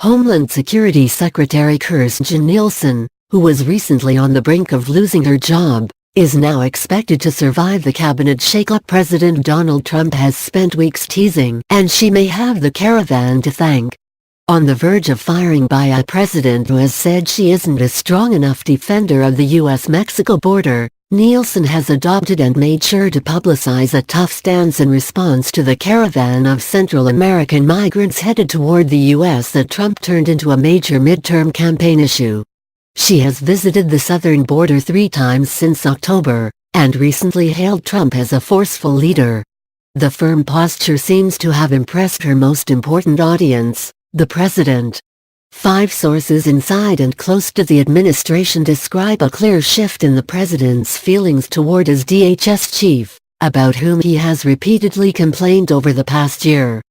Homeland Security Secretary Kirstjen Nielsen, who was recently on the brink of losing her job, is now expected to survive the cabinet shakeup President Donald Trump has spent weeks teasing, and she may have the caravan to thank. On the verge of firing by a president who has said she isn't a strong enough defender of the U.S.-Mexico border, Nielsen has adopted and made sure to publicize a tough stance in response to the caravan of Central American migrants headed toward the U.S. that Trump turned into a major midterm campaign issue. She has visited the southern border 3 times since October, and recently hailed Trump as a forceful leader. The firm posture seems to have impressed her most important audience, the president. 5 sources inside and close to the administration describe a clear shift in the president's feelings toward his DHS chief, about whom he has repeatedly complained over the past year.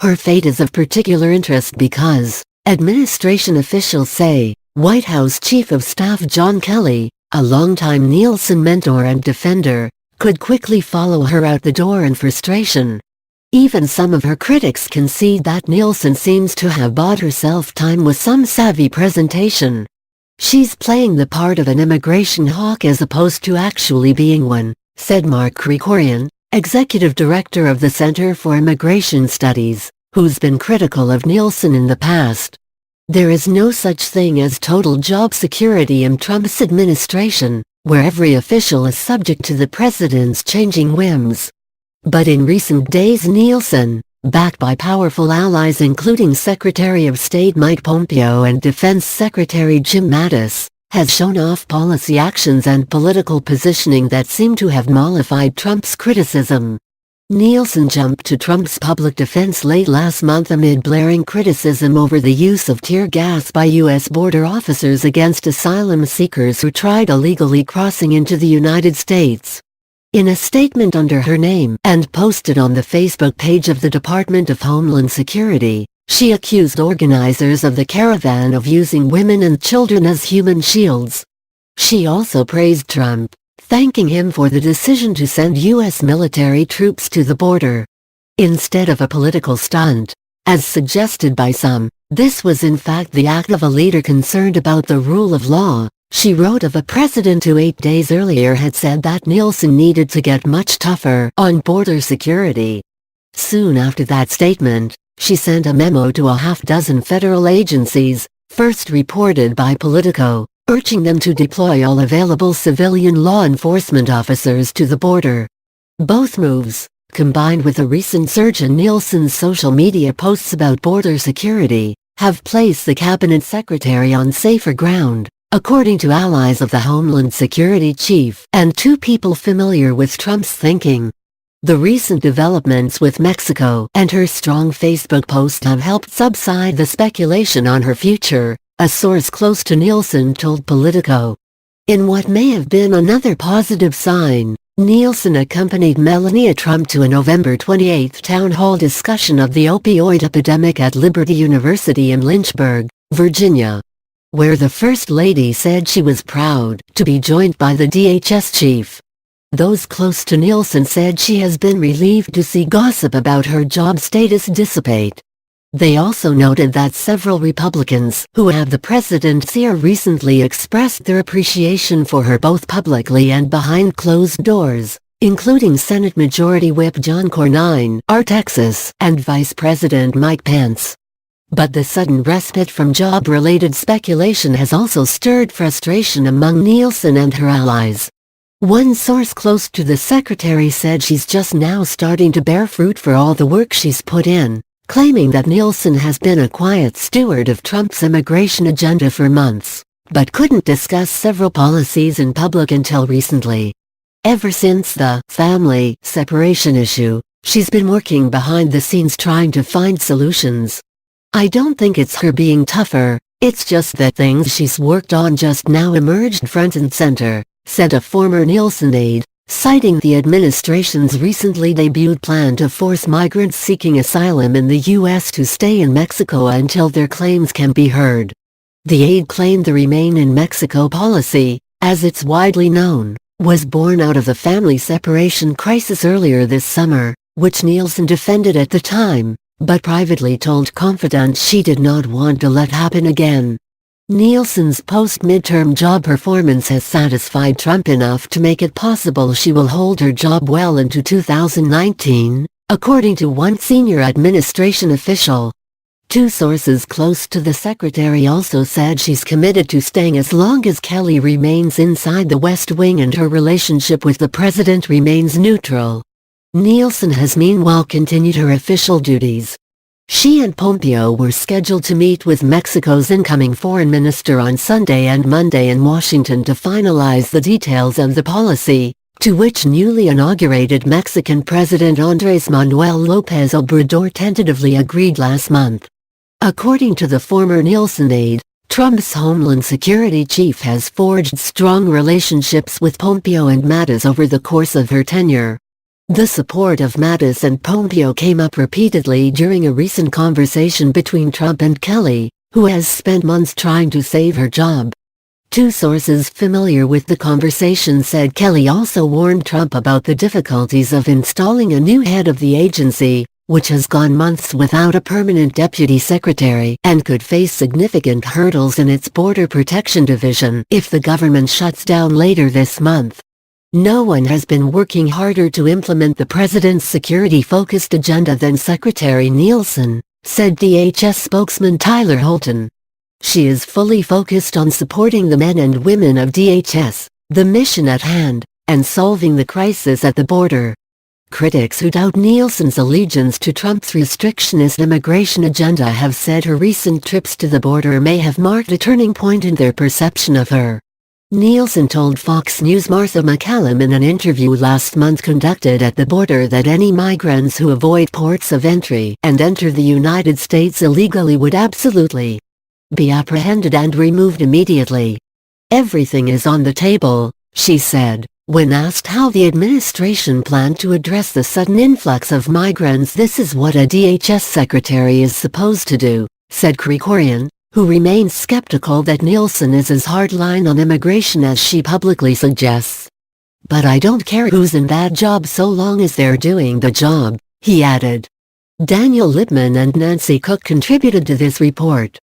Her fate is of particular interest because, administration officials say, White House Chief of Staff John Kelly, a longtime Nielsen mentor and defender, could quickly follow her out the door in frustration. Even some of her critics concede that Nielsen seems to have bought herself time with some savvy presentation. She's playing the part of an immigration hawk as opposed to actually being one, said Mark Krikorian, executive director of the Center for Immigration Studies, who's been critical of Nielsen in the past. There is no such thing as total job security in Trump's administration, where every official is subject to the president's changing whims. But in recent days Nielsen, backed by powerful allies including Secretary of State Mike Pompeo and Defense Secretary Jim Mattis, has shown off policy actions and political positioning that seem to have mollified Trump's criticism. Nielsen jumped to Trump's public defense late last month amid blaring criticism over the use of tear gas by U.S. border officers against asylum seekers who tried illegally crossing into the United States. In a statement under her name and posted on the Facebook page of the Department of Homeland Security, she accused organizers of the caravan of using women and children as human shields. She also praised Trump, thanking him for the decision to send U.S. military troops to the border. Instead of a political stunt, as suggested by some, this was in fact the act of a leader concerned about the rule of law. She wrote of a president who 8 days earlier had said that Nielsen needed to get much tougher on border security. Soon after that statement, she sent a memo to a half-dozen federal agencies, first reported by Politico, urging them to deploy all available civilian law enforcement officers to the border. Both moves, combined with a recent surge in Nielsen's social media posts about border security, have placed the cabinet secretary on safer ground, according to allies of the Homeland Security chief and 2 people familiar with Trump's thinking. The recent developments with Mexico and her strong Facebook post have helped subside the speculation on her future, a source close to Nielsen told Politico. In what may have been another positive sign, Nielsen accompanied Melania Trump to a November 28 town hall discussion of the opioid epidemic at Liberty University in Lynchburg, Virginia, where the First Lady said she was proud to be joined by the DHS chief. Those close to Nielsen said she has been relieved to see gossip about her job status dissipate. They also noted that several Republicans who have the presidency recently expressed their appreciation for her both publicly and behind closed doors, including Senate Majority Whip John Cornyn, Texas, and Vice President Mike Pence. But the sudden respite from job-related speculation has also stirred frustration among Nielsen and her allies. One source close to the secretary said she's just now starting to bear fruit for all the work she's put in, claiming that Nielsen has been a quiet steward of Trump's immigration agenda for months, but couldn't discuss several policies in public until recently. Ever since the family separation issue, she's been working behind the scenes trying to find solutions. I don't think it's her being tougher, it's just that things she's worked on just now emerged front and center, said a former Nielsen aide, citing the administration's recently debuted plan to force migrants seeking asylum in the U.S. to stay in Mexico until their claims can be heard. The aide claimed the Remain in Mexico policy, as it's widely known, was born out of the family separation crisis earlier this summer, which Nielsen defended at the time, but privately told confidants she did not want to let happen again. Nielsen's post-midterm job performance has satisfied Trump enough to make it possible she will hold her job well into 2019, according to one senior administration official. Two sources close to the secretary also said she's committed to staying as long as Kelly remains inside the West Wing and her relationship with the president remains neutral. Nielsen has meanwhile continued her official duties. She and Pompeo were scheduled to meet with Mexico's incoming foreign minister on Sunday and Monday in Washington to finalize the details of the policy, to which newly inaugurated Mexican President Andrés Manuel López Obrador tentatively agreed last month. According to the former Nielsen aide, Trump's Homeland Security chief has forged strong relationships with Pompeo and Mattis over the course of her tenure. The support of Mattis and Pompeo came up repeatedly during a recent conversation between Trump and Kelly, who has spent months trying to save her job. Two sources familiar with the conversation said Kelly also warned Trump about the difficulties of installing a new head of the agency, which has gone months without a permanent deputy secretary and could face significant hurdles in its border protection division if the government shuts down later this month. No one has been working harder to implement the president's security-focused agenda than Secretary Nielsen, said DHS spokesman Tyler Holton. She is fully focused on supporting the men and women of DHS, the mission at hand, and solving the crisis at the border. Critics who doubt Nielsen's allegiance to Trump's restrictionist immigration agenda have said her recent trips to the border may have marked a turning point in their perception of her. Nielsen told Fox News' Martha MacCallum in an interview last month conducted at the border that any migrants who avoid ports of entry and enter the United States illegally would absolutely be apprehended and removed immediately. "Everything is on the table," she said. When asked how the administration planned to address the sudden influx of migrants, "This is what a DHS secretary is supposed to do," said Kirstjen, who remains skeptical that Nielsen is as hardline on immigration as she publicly suggests. "But I don't care who's in that job so long as they're doing the job," he added. Daniel Lippman and Nancy Cook contributed to this report.